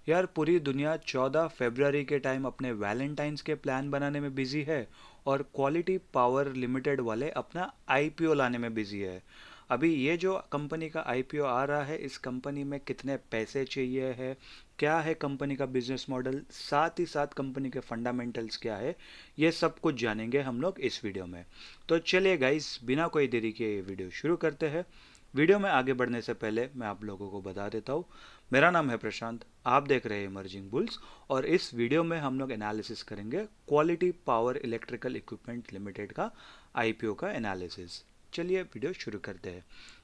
यार पूरी दुनिया 14 फरवरी के टाइम अपने वैलेंटाइंस के प्लान बनाने में बिजी है और क्वालिटी पावर लिमिटेड वाले अपना आईपीओ लाने में बिजी है। अभी ये जो कंपनी का आईपीओ आ रहा है, इस कंपनी में कितने पैसे चाहिए है, क्या है कंपनी का बिजनेस मॉडल, साथ ही साथ कंपनी के फंडामेंटल्स क्या है, ये सब कुछ जानेंगे हम लोग इस वीडियो में। तो चलिए गाइस, बिना कोई देरी के ये वीडियो शुरू करते हैं। वीडियो में आगे बढ़ने से पहले मैं आप लोगों को बता देता हूँ, मेरा नाम है प्रशांत, आप देख रहे हैं इमर्जिंग बुल्स। और इस वीडियो में हम लोग एनालिसिस करेंगे quality power electrical equipment limited का आईपीओ का एनालिसिस। चलिए वीडियो शुरू करते हैं।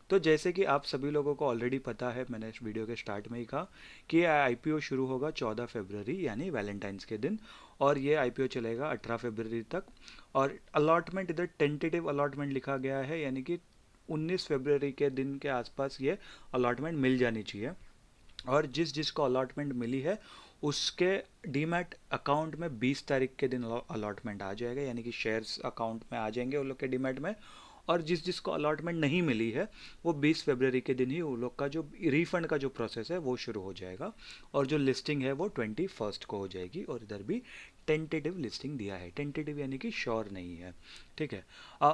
तो जैसे कि आप सभी लोगों को ऑलरेडी पता है, मैंने इस वीडियो के स्टार्ट में ही कहा कि आईपीओ शुरू होगा 14 फरवरी यानी वैलेंटाइंस के दिन, और ये आईपीओ चलेगा 18 फरवरी तक। और अलॉटमेंट इधर टेंटेटिव अलॉटमेंट लिखा गया है, यानी कि 19 फरवरी के दिन के आसपास ये अलॉटमेंट मिल जानी चाहिए। और जिस जिसको अलॉटमेंट मिली है उसके डीमैट अकाउंट में 20 तारीख के दिन अलॉटमेंट आ जाएगा, यानी कि शेयर्स अकाउंट में आ जाएंगे उन लोग के डीमैट में। और जिस जिसको अलॉटमेंट नहीं मिली है वो 20 फरवरी के दिन ही उन लोग का जो रिफंड का जो प्रोसेस है वो शुरू हो जाएगा। और जो लिस्टिंग है वो 21 को हो जाएगी। और इधर भी टेंटेटिव लिस्टिंग दिया है, टेंटेटिव यानी कि श्योर नहीं है। ठीक है।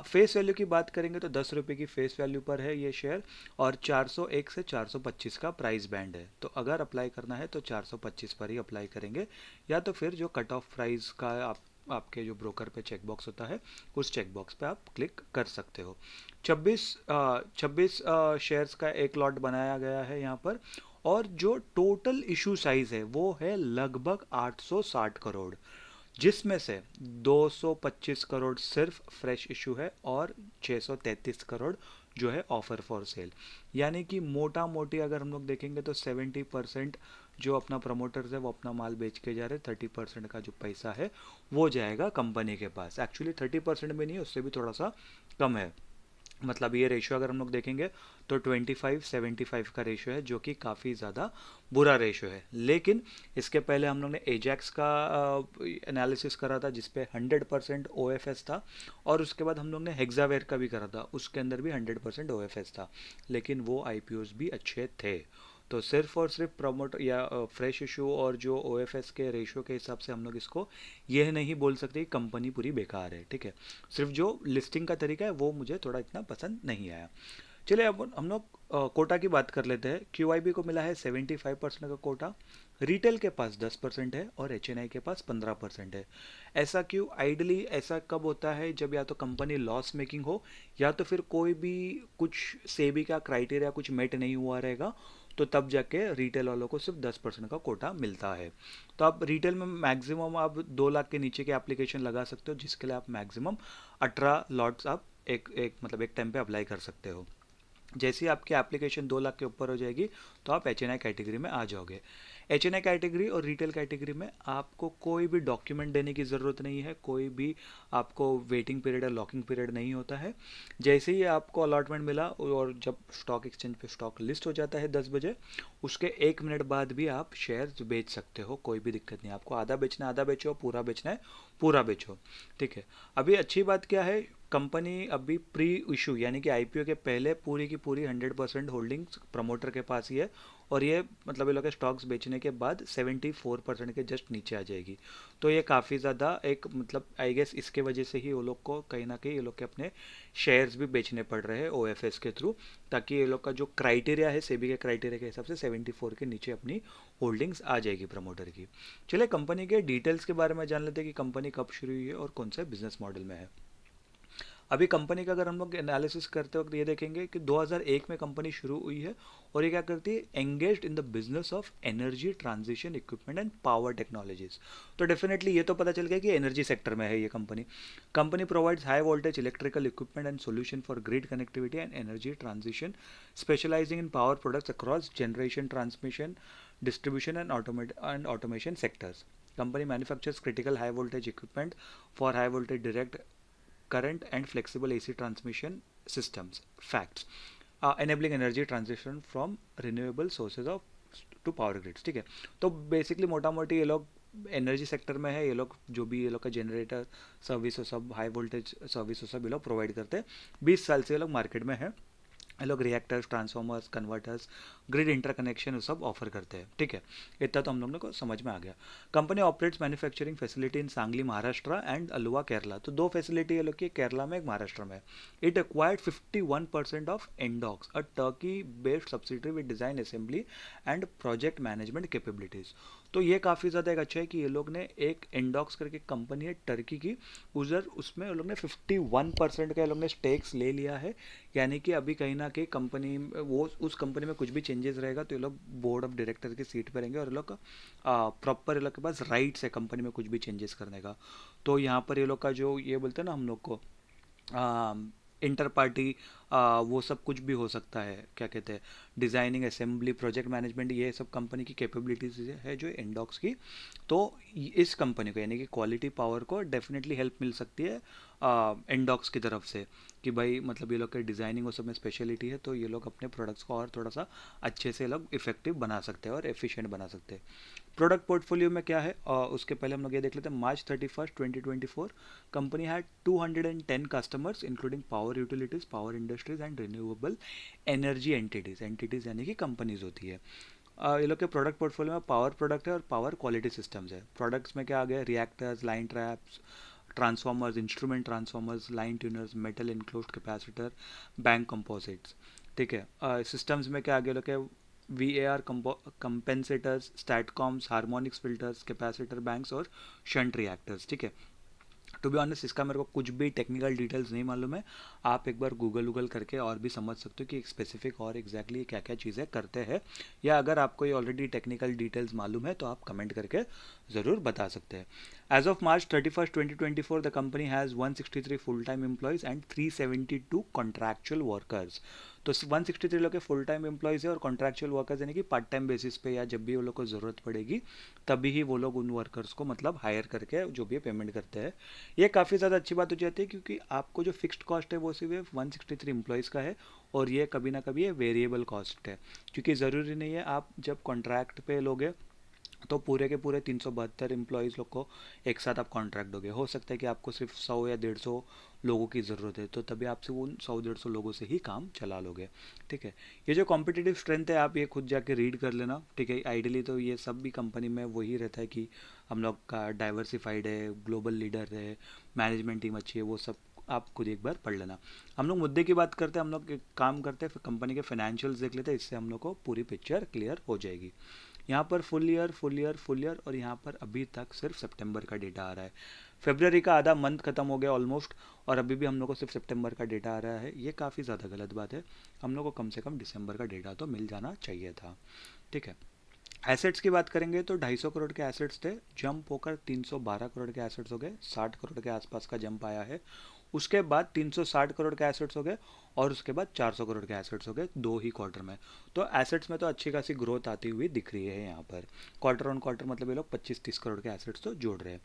फेस वैल्यू की बात करेंगे तो 10 रुपये की फेस वैल्यू पर है ये शेयर, और 401 से 425 का प्राइस बैंड है। तो अगर अप्लाई करना है तो 425 पर ही अप्लाई करेंगे, या तो फिर जो कट ऑफ प्राइस का आपके जो ब्रोकर पे चेक बॉक्स होता है उस चेक बॉक्स पे आप क्लिक कर सकते हो। 26 शेयर्स का एक लॉट बनाया गया है यहाँ पर। और जो टोटल इशू साइज है वो है लगभग 860 करोड़, जिसमें से 225 करोड़ सिर्फ फ्रेश इशू है और 633 करोड़ जो है ऑफर फॉर सेल। यानी कि मोटा मोटी अगर हम लोग देखेंगे तो 70% जो अपना प्रमोटर्स है वो अपना माल बेच के जा रहे हैं, 30% का जो पैसा है वो जाएगा कंपनी के पास। एक्चुअली 30% भी नहीं है, उससे भी थोड़ा सा कम है। मतलब ये रेशियो अगर हम लोग देखेंगे तो 25-75 का रेशियो है, जो कि काफ़ी ज़्यादा बुरा रेशियो है। लेकिन इसके पहले हम लोग ने एजैक्स का एनालिसिस करा था जिसपे 100% ओ था। और उसके बाद हम लोग ने हेक्सावेयर का भी करा था, उसके अंदर भी 100% ओ था। लेकिन वो आई भी अच्छे थे। तो सिर्फ और सिर्फ प्रमोट या फ्रेश इशू और जो ओ के रेशियो के हिसाब से हम लोग इसको यह नहीं बोल सकते कि कंपनी पूरी बेकार है। ठीक है। सिर्फ जो लिस्टिंग का तरीका है वो मुझे थोड़ा इतना पसंद नहीं आया। चलिए अब हम लोग कोटा की बात कर लेते हैं। क्यू को मिला है 75% का कोटा, रिटेल के पास 10% है और के पास 15% है। ऐसा क्यों? आइडली ऐसा कब होता है? जब या तो कंपनी लॉस मेकिंग हो, या तो फिर कोई भी कुछ सेबी का क्राइटेरिया कुछ मेट नहीं हुआ रहेगा, तो तब जाके रिटेल वालों को सिर्फ 10% का कोटा मिलता है। तो आप रिटेल में मैक्सिमम आप 2 लाख के नीचे के एप्लीकेशन लगा सकते हो, जिसके लिए आप मैक्सिमम 18 लॉट्स आप एक एक मतलब एक टाइम पे अप्लाई कर सकते हो। जैसे ही आपकी एप्लीकेशन 2 लाख के ऊपर हो जाएगी तो आप एच कैटेगरी में आ जाओगे। एच कैटेगरी और रिटेल कैटेगरी में आपको कोई भी डॉक्यूमेंट देने की ज़रूरत नहीं है, कोई भी आपको वेटिंग पीरियड या लॉकिंग पीरियड नहीं होता है। जैसे ही आपको अलॉटमेंट मिला और जब स्टॉक एक्सचेंज पे स्टॉक लिस्ट हो जाता है 10 बजे, उसके 1 मिनट बाद भी आप शेयर बेच सकते हो, कोई भी दिक्कत नहीं। आपको आधा बेचना है आधा बेचो, पूरा बेचना है पूरा बेचो। ठीक है। अभी अच्छी बात क्या है, कंपनी अभी प्री इशू यानी कि आईपीओ के पहले पूरी की पूरी 100% होल्डिंग्स प्रमोटर के पास ही है। और ये मतलब ये लोग के स्टॉक्स बेचने के बाद 74% के जस्ट नीचे आ जाएगी। तो ये काफ़ी ज़्यादा एक मतलब आई गेस इसके वजह से ही वो लोग को कहीं ना कहीं ये लोग के अपने शेयर्स भी बेचने पड़ रहे हैं ओएफएस के थ्रू, ताकि ये लोग का जो क्राइटेरिया है सेबी के क्राइटेरिया के हिसाब से 74 के नीचे अपनी होल्डिंग्स आ जाएगी प्रमोटर की। चलिए कंपनी के डिटेल्स के बारे में जान लेते हैं कि कंपनी कब शुरू हुई है और कौन सा बिजनेस मॉडल में है। अभी कंपनी का अगर हम लोग एनालिसिस करते वक्त ये देखेंगे कि 2001 में कंपनी शुरू हुई है। और ये क्या करती है? Engaged in the business of energy transition equipment and power technologies. तो डेफिनेटली ये तो पता चल गया कि एनर्जी सेक्टर में है ये company. Company provides high voltage electrical equipment and solution for grid connectivity and energy transition, specialising in power products across generation, transmission, distribution and automation sectors. Company manufactures critical high voltage equipment for high voltage direct current and flexible AC transmission systems. Facts. Enabling energy transition from renewable sources of to power grids. ठीक है। तो basically मोटा मोटी ये लोग energy sector में है। ये लोग जो भी ये लोग का जनरेटर सर्विस और सब हाई वोल्टेज सर्विस और सब ये लोग प्रोवाइड करते हैं। 20 साल से ये लोग मार्केट में है। ये लोग reactors, transformers, converters, grid interconnection वो सब ऑफर करते हैं, ठीक है। इतना तो हम लोगों को समझ में आ गया। Company operates manufacturing facility in Sangli Maharashtra and Aluva Kerala. तो दो फैसिलिटी ये लोग की, केरला में, एक महाराष्ट्र में। It acquired 51% of Endox, a Turkey based subsidiary with design assembly and project management capabilities. तो ये काफ़ी ज़्यादा एक अच्छा है कि ये लोग ने एक एंडॉक्स करके कंपनी है टर्की की, उधर उसमें ये लोग ने 51% का ये लोग ने स्टेक्स ले लिया है। यानी कि अभी कहीं ना कहीं कंपनी, वो उस कंपनी में कुछ भी चेंजेस रहेगा तो ये लोग बोर्ड ऑफ डायरेक्टर की सीट पर रहेंगे और ये लोग का प्रॉपर ये लोग के पास राइट्स है कंपनी में कुछ भी चेंजेस करने का। तो यहाँ पर ये लोग का जो ये बोलते हैं ना हम लोग को, इंटर पार्टी, वो सब कुछ भी हो सकता है, क्या कहते हैं, डिज़ाइनिंग, असेंबली, प्रोजेक्ट मैनेजमेंट, ये सब कंपनी की कैपेबिलिटीज है जो इंडॉक्स की। तो इस कंपनी को यानी कि क्वालिटी पावर को डेफिनेटली हेल्प मिल सकती है इंडॉक्स की तरफ से, कि भाई मतलब ये लोग के डिज़ाइनिंग और सब में स्पेशलिटी है, तो ये लोग अपने प्रोडक्ट्स को और थोड़ा सा अच्छे से लोग इफेक्टिव बना सकते हैं और एफिशिएंट बना सकते हैं। प्रोडक्ट पोर्टफोलियो में क्या है, उसके पहले हम लोग ये देख लेते हैं। मार्च 31st 2024 company had 210 customers including power utilities, power industries and renewable energy entities. Entities यानी कि कंपनीज होती है। ये लोग के प्रोडक्ट पोर्टफोलियो में पावर प्रोडक्ट है और पावर क्वालिटी सिस्टम्स है। प्रोडक्ट्स में क्या आ गया, reactors, line traps, transformers, instrument transformers, line tuners, metal enclosed capacitor, bank composites, ठीक है। सिस्टम्स में क्या आ गया, लोग के V A R कंपेंसेटर्स, स्टैटकॉम्स, harmonics filters, capacitor banks और शंट रिएक्टर्स, ठीक है। टू बी ऑनेस्ट इसका मेरे को कुछ भी टेक्निकल डिटेल्स नहीं मालूम है। आप एक बार गूगल करके और भी समझ सकते हो कि स्पेसिफिक और एग्जैक्टली क्या क्या चीज़ें करते हैं, या अगर आपको ये ऑलरेडी टेक्निकल डिटेल्स मालूम है तो आप कमेंट करके ज़रूर बता सकते हैं। As of March 31st 2024 the company has 163 full time employees and 372 contractual workers. तो 163 लोग के फुल टाइम एम्प्लॉयज़ है और कॉन्ट्रैक्चुअल वर्कर्स यानी कि पार्ट टाइम बेसिस पे, या जब भी वो लोग को ज़रूरत पड़ेगी तभी ही वो लोग उन वर्कर्स को मतलब हायर करके जो भी पेमेंट करते हैं। ये काफ़ी ज़्यादा अच्छी बात हो जाती है क्योंकि आपको जो फिक्स्ड कॉस्ट है वो सिर्फ 163 एम्प्लॉयज़ का है, और ये कभी ना कभी ये वेरिएबल कॉस्ट है, क्योंकि ज़रूरी नहीं है आप जब कॉन्ट्रैक्ट पे लोगे तो पूरे के पूरे 372 एम्प्लॉयज़ लोग को एक साथ आप कॉन्ट्रैक्ट दोगे। हो सकता है कि आपको सिर्फ 100 या 150 लोगों की ज़रूरत है, तो तभी आपसे उन 100-150 लोगों से ही काम चला लोगे, ठीक है। ये जो कॉम्पिटिटिव स्ट्रेंथ है आप ये खुद जाके रीड कर लेना, ठीक है। आइडियली तो ये सब भी कंपनी में वही रहता है कि हम लोग का डाइवर्सिफाइड है, ग्लोबल लीडर है, मैनेजमेंट टीम अच्छी है, वो सब आप खुद एक बार पढ़ लेना। हम लोग मुद्दे की बात करते हैं, हम लोग एक काम करते हैं, फिर कंपनी के फाइनेंशियल्स देख लेते हैं, इससे हम लोग को पूरी पिक्चर क्लियर हो जाएगी। यहाँ पर full year, full year, full year, और यहाँ पर अभी तक सिर्फ सितंबर का डेटा आ रहा है। फरवरी का आधा मंथ खत्म हो गया ऑलमोस्ट, और अभी भी हम लोग को सिर्फ सितंबर का डेटा आ रहा है। ये काफ़ी ज़्यादा गलत बात है। हम लोग को कम से कम दिसंबर का डेटा तो मिल जाना चाहिए था, ठीक है। एसेट्स की बात करेंगे तो 250 करोड़ के एसेट्स थे, जंप होकर 312 करोड़ के एसेट्स हो गए, 60 करोड़ के आसपास का जंप आया है। उसके बाद 360 करोड़ के एसेट्स हो गए, और उसके बाद 400 करोड़ के एसेट्स हो गए 2 ही क्वार्टर में। तो एसेट्स में तो अच्छी खासी ग्रोथ आती हुई दिख रही है यहाँ पर। क्वार्टर ऑन क्वार्टर मतलब ये लोग 25-30 करोड़ के एसेट्स तो जोड़ रहे हैं।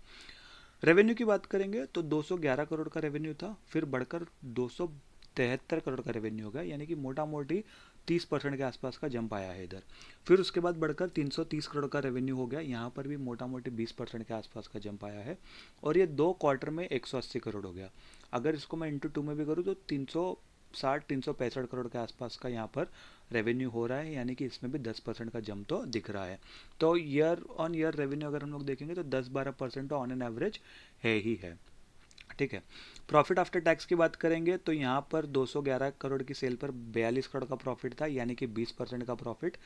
रेवेन्यू की बात करेंगे तो 211 करोड़ का रेवेन्यू था, फिर बढ़कर 273 करोड़ का रेवेन्यू हो गया, यानी कि मोटा मोटी 30% के आसपास का जंप आया है इधर। फिर उसके बाद बढ़कर 330 करोड़ का रेवेन्यू हो गया, यहाँ पर भी मोटा मोटी 20% के आसपास का जंप आया है, और ये 2 क्वार्टर में 180 करोड़ हो गया। अगर इसको मैं इंटू 2 में भी करूँ तो 365 करोड़ के आसपास का यहाँ पर रेवेन्यू हो रहा है, यानी कि इसमें भी 10% का जंप तो दिख रहा है। तो ईयर ऑन ईयर रेवेन्यू अगर हम लोग देखेंगे तो 10-12% तो ऑन एन एवरेज है ही है, ठीक है। प्रॉफिट आफ्टर टैक्स की बात करेंगे तो यहाँ पर 211 करोड़ की सेल पर 42 करोड़ का प्रॉफिट था, यानी कि 20% का प्रॉफिट।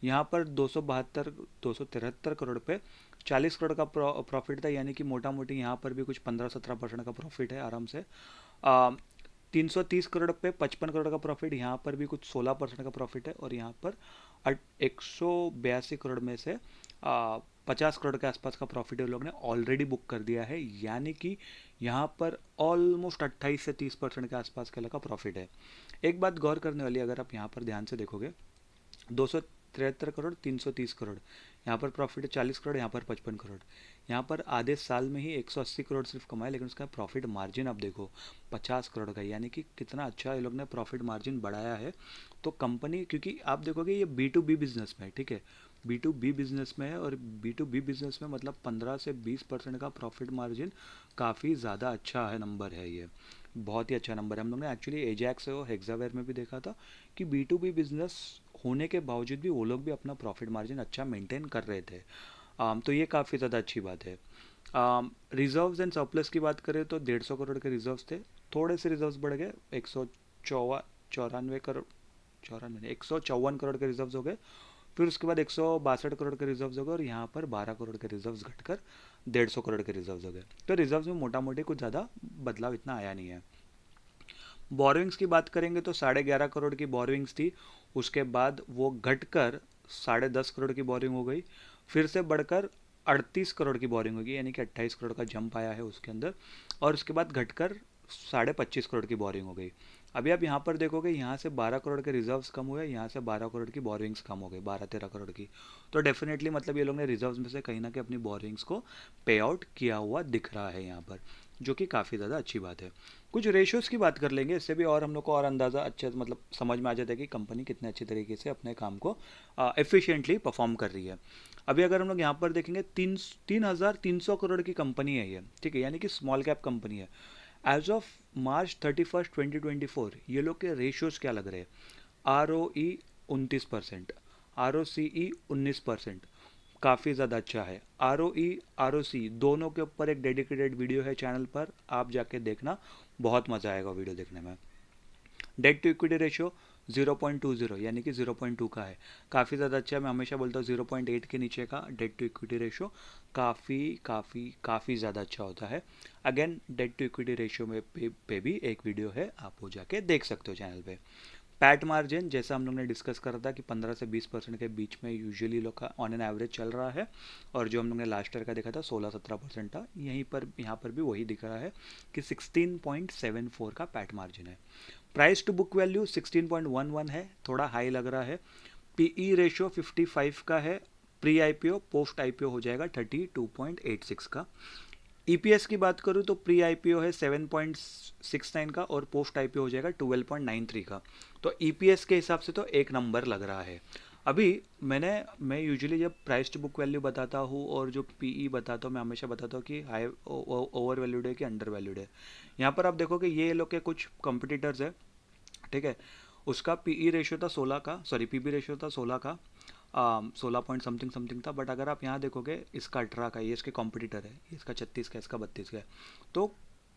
यहाँ पर 273 करोड़ पे 40 करोड़ का प्रॉफिट था, यानी कि मोटा मोटी यहाँ पर भी कुछ 15-17% का प्रॉफिट है आराम से। 330 करोड़ पे 55 करोड़ का प्रॉफिट, यहाँ पर भी कुछ 16% का प्रॉफिट है, और यहाँ पर 182 करोड़ में से 50 करोड़ के आसपास का प्रॉफिट लोग ने ऑलरेडी बुक कर दिया है, यानी कि यहाँ पर ऑलमोस्ट 28 से 30% के आसपास का प्रॉफिट है। एक बात गौर करने वाली, अगर आप यहाँ पर ध्यान से देखोगे, 273 करोड़, 330 करोड़, यहाँ पर प्रॉफिट है 40 करोड़, यहाँ पर 55 करोड़। यहाँ पर आधे साल में ही 180 करोड़ सिर्फ कमाए, लेकिन उसका प्रॉफिट मार्जिन आप देखो 50 करोड़ का, यानी कि कितना अच्छा ये लोग ने प्रॉफिट मार्जिन बढ़ाया है। तो कंपनी, क्योंकि आप देखोगे ये B2B बिजनेस में है, ठीक है, B2B बिजनेस में है, और B2B बिजनेस में मतलब 15 से 20% का प्रॉफिट मार्जिन काफ़ी ज़्यादा अच्छा है, नंबर है ये, बहुत ही अच्छा नंबर है। हम लोग ने एक्चुअली एजैक्स और हेक्सावेयर में भी देखा था कि B2B बिजनेस होने के बावजूद भी वो लोग भी अपना प्रॉफिट मार्जिन अच्छा मेंटेन कर रहे थे। तो ये काफ़ी ज़्यादा अच्छी बात है। रिजर्व्स एंड सरप्लस की बात करें तो 150 करोड़ के रिजर्व्स थे, थोड़े से रिजर्व्स बढ़ गए, 194 करोड़, 154 करोड़ के रिजर्व्स हो गए। फिर उसके बाद 162 करोड़ के रिजर्व्स हो गए और यहाँ पर 12 करोड़ के रिजर्व्स घटकर 150 करोड़ के रिजर्व्स हो गए। तो रिजर्व्स में मोटा मोटी कुछ ज़्यादा बदलाव इतना आया नहीं है। बोरोइंग्स की बात करेंगे तो 11.5 करोड़ की बोरोइंग्स थी, उसके बाद वो घटकर 10.5 करोड़ की बोरिंग हो गई, फिर से बढ़कर 38 करोड़ की बोरिंग होगी, यानी कि 28 करोड़ का जंप आया है उसके अंदर, और उसके बाद घटकर 25.5 करोड़ की बोरिंग हो गई। अभी आप यहाँ पर देखोगे, यहाँ से 12 करोड़ के रिजर्व्स कम हुए, यहाँ से 12 करोड़ की बोरिंग्स कम हो गई, 12-13 करोड़ की। तो डेफिनेटली मतलब ये लोग ने रिजर्व्स में से कहीं ना कहीं अपनी बोरिंग्स को पे आउट किया हुआ दिख रहा है यहाँ पर, जो कि काफ़ी ज़्यादा अच्छी बात है। कुछ रेशियोज़ की बात कर लेंगे, इससे भी और हम लोग को और अंदाज़ा अच्छे मतलब समझ में आ जाता है कि कंपनी कितने अच्छे तरीके से अपने काम को एफिशिएंटली परफॉर्म कर रही है। अभी अगर हम लोग यहाँ पर देखेंगे, 3,300 करोड़ की कंपनी है ये, ठीक है, यानी कि स्मॉल कैप कंपनी है। एज ऑफ March 31, 2024 ये लोग के रेशियोज़ क्या लग रहे हैं? ROE 29%, ROCE 19%, काफ़ी ज़्यादा अच्छा है। ROE ROC दोनों के ऊपर एक डेडिकेटेड वीडियो है चैनल पर, आप जाके देखना, बहुत मज़ा आएगा वीडियो देखने में। डेट टू इक्विटी रेशियो 0.20 यानी कि 0.2 का है, काफ़ी ज़्यादा अच्छा है। मैं हमेशा बोलता हूँ 0.8 के नीचे का डेट टू इक्विटी रेशियो काफ़ी काफ़ी काफ़ी ज़्यादा अच्छा होता है। Again debt to equity ratio में पे भी एक वीडियो है, आप वो जाके देख सकते हो चैनल पे। पैट मार्जिन जैसा हम लोग ने डिस्कस करा था कि 15 से 20% के बीच में यूजुअली लोग का ऑन एन एवरेज चल रहा है, और जो हम लोग ने लास्ट ईयर का देखा था 16-17% था, यहीं पर यहाँ पर भी वही दिख रहा है कि 16.74 का पैट मार्जिन है। प्राइस टू बुक वैल्यू 16.11 है, थोड़ा हाई लग रहा है। पीई रेशियो 55 का है, प्री आईपीओ पोस्ट आईपीओ हो जाएगा 32.86 का। ईपीएस की बात करूँ तो प्री आईपीओ है 7.69 का और पोस्ट आईपीओ हो जाएगा 12.93 का। तो ईपीएस के हिसाब से तो एक नंबर लग रहा है। अभी मैं यूजुअली जब प्राइस टू बुक वैल्यू बताता हूँ और जो पीई बताता हूँ, मैं हमेशा बताता हूँ कि हाई ओवर वैल्यूड है कि अंडर वैल्यूड है। यहाँ पर आप देखोगे ये लोग के कुछ कंपिटिटर्स है, ठीक है, उसका पीई रेशियो था 16 का, सॉरी पीबी रेशियो था 16 का, 16 पॉइंट समथिंग समथिंग था। बट अगर आप यहाँ देखोगे इसका 18 का, ये इसके कॉम्पिटिटर है, ये इसका 36 का, इसका 32 का है। तो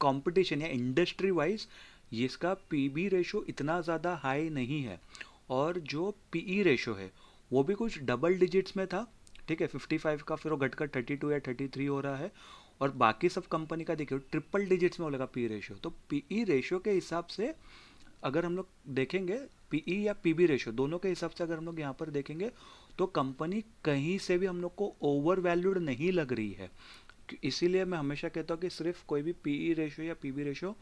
कंपटीशन या इंडस्ट्री वाइज ये इसका पीबी रेशियो इतना ज़्यादा हाई नहीं है, और जो पीई रेशियो है वो भी कुछ डबल डिजिट्स में था, ठीक है, 55 का, फिर वो घटकर 32 या 33 हो रहा है। और बाकी सब कंपनी का देखिए ट्रिपल डिजिट्स में होगा पी रेशियो। तो पीई रेशियो के हिसाब से अगर हम लोग देखेंगे, पीई या पीबी रेशियो दोनों के हिसाब से अगर हम लोग यहाँ पर देखेंगे, तो कंपनी कहीं से भी हम लोग को ओवर वैल्यूड नहीं लग रही है। इसीलिए मैं हमेशा कहता हूँ कि सिर्फ कोई भी पीई रेशियो या पीबी रेशियो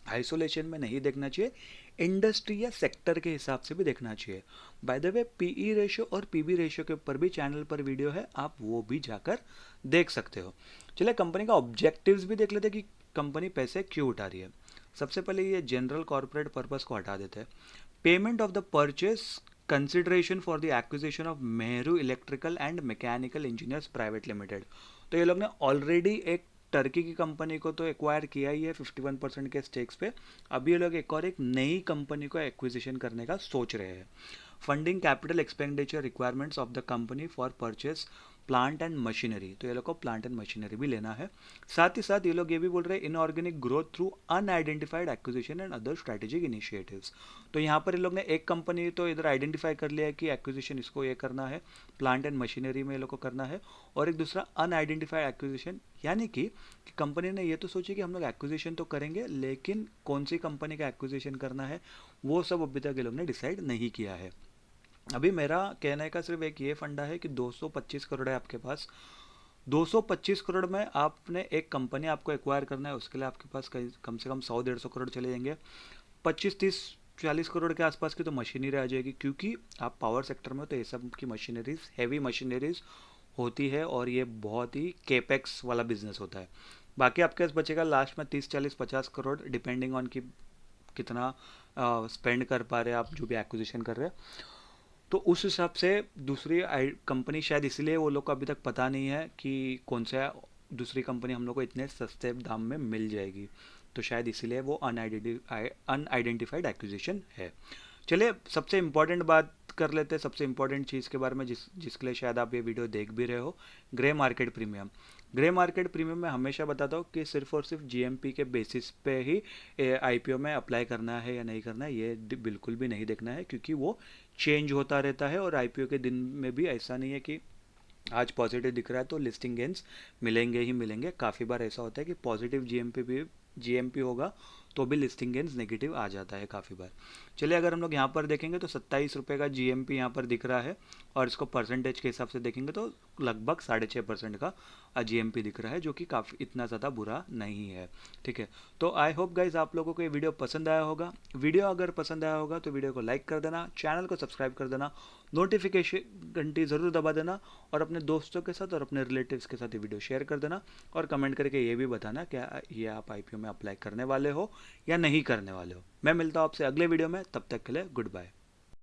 आइसोलेशन में नहीं देखना चाहिए, इंडस्ट्री या सेक्टर के हिसाब से भी देखना चाहिए। By the way PE ratio और पीबी रेशियो के ऊपर भी चैनल पर वीडियो है, आप वो भी जाकर देख सकते हो। चलिए कंपनी का ऑब्जेक्टिव्स भी देख लेते हैं कि कंपनी पैसे क्यों उठा रही है। सबसे पहले ये जनरल कॉर्पोरेट पर्पस को हटा देते हैं। Payment of the purchase consideration for the acquisition of Mehru electrical and mechanical engineers private limited. तो ये लोग ने ऑलरेडी एक टर्की की कंपनी को तो एक्वायर किया ही है 51% के स्टेक्स पे। अभी ये लोग एक नई कंपनी को एक्विजिशन करने का सोच रहे हैं। Funding capital expenditure requirements of the company for purchase plant and machinery, तो ये लोग को प्लांट एंड मशीनरी भी लेना है। साथ ही साथ ये लोग ये भी बोल रहे हैं inorganic growth through unidentified acquisition and other strategic initiatives. तो यहाँ पर ये लोग ने एक कंपनी तो इधर आइडेंटिफाई कर लिया है कि एक्विजिशन इसको ये करना है, प्लांट एंड मशीनरी में ये लोग को करना है, और एक दूसरा अनआइडेंटिफाइड एक्विजिशन, यानी कि कंपनी ने ये तो सोची कि हम लोग एक्विजिशन तो करेंगे, लेकिन कौन सी कंपनी का एक्विजिशन करना है वो सब अभी तक ये लोग ने डिसाइड नहीं किया है। अभी मेरा कहने का सिर्फ एक ये फंडा है कि 225 करोड़ है आपके पास, 225 करोड़ में आपने एक कंपनी आपको एक्वायर करना है, उसके लिए आपके पास कम से कम 100-150 करोड़ चले जाएंगे। 25-30-40 करोड़ के आसपास की तो मशीनरी आ जाएगी, क्योंकि आप पावर सेक्टर में हो तो ये सब की मशीनरीज हैवी मशीनरीज होती है, और ये बहुत ही केपेक्स वाला बिजनेस होता है। बाकी आपके पास बचेगा लास्ट में 30-40-50 करोड़, डिपेंडिंग ऑन कि कितना स्पेंड कर पा रहे हैं आप जो भी एक्विजिशन कर रहे हैं। तो उस हिसाब से दूसरी कंपनी शायद इसलिए वो लोग को अभी तक पता नहीं है कि कौन सा दूसरी कंपनी हम लोग को इतने सस्ते दाम में मिल जाएगी, तो शायद इसीलिए वो अनआइडेंटिफाइड एक्विजिशन है। चलिए सबसे इम्पोर्टेंट बात कर लेते हैं, सबसे इम्पोर्टेंट चीज़ के बारे में जिसके लिए शायद आप ये वीडियो देख भी रहे हो, grey market premium. Grey market premium मैं हमेशा बताता हूँ कि सिर्फ और सिर्फ जीएमपी के बेसिस पे ही आईपीओ में अप्लाई करना है या नहीं करना है, ये बिल्कुल भी नहीं देखना है, क्योंकि वो चेंज होता रहता है। और आईपीओ के दिन में भी ऐसा नहीं है कि आज पॉजिटिव दिख रहा है तो लिस्टिंग गेंस मिलेंगे ही मिलेंगे। काफ़ी बार ऐसा होता है कि पॉजिटिव जीएमपी होगा तो भी लिस्टिंग गेंस नेगेटिव आ जाता है काफ़ी बार। चलिए अगर हम लोग यहाँ पर देखेंगे तो 27 रुपये का जीएमपी यहाँ पर दिख रहा है, और इसको परसेंटेज के हिसाब से देखेंगे तो लगभग 6.5% का जीएमपी दिख रहा है, जो कि काफ़ी इतना ज़्यादा बुरा नहीं है। ठीक है, तो आई होप गाइज आप लोगों को ये वीडियो पसंद आया होगा। वीडियो अगर पसंद आया होगा तो वीडियो को लाइक कर देना, चैनल को सब्सक्राइब कर देना, नोटिफिकेशन घंटी ज़रूर दबा देना, और अपने दोस्तों के साथ और अपने रिलेटिव्स के साथ ये वीडियो शेयर कर देना, और कमेंट करके ये भी बताना क्या ये आप आईपीओ में अप्लाई करने वाले हो या नहीं करने वाले हो। मैं मिलता हूँ आपसे अगले वीडियो में, तब तक के लिए गुड बाय।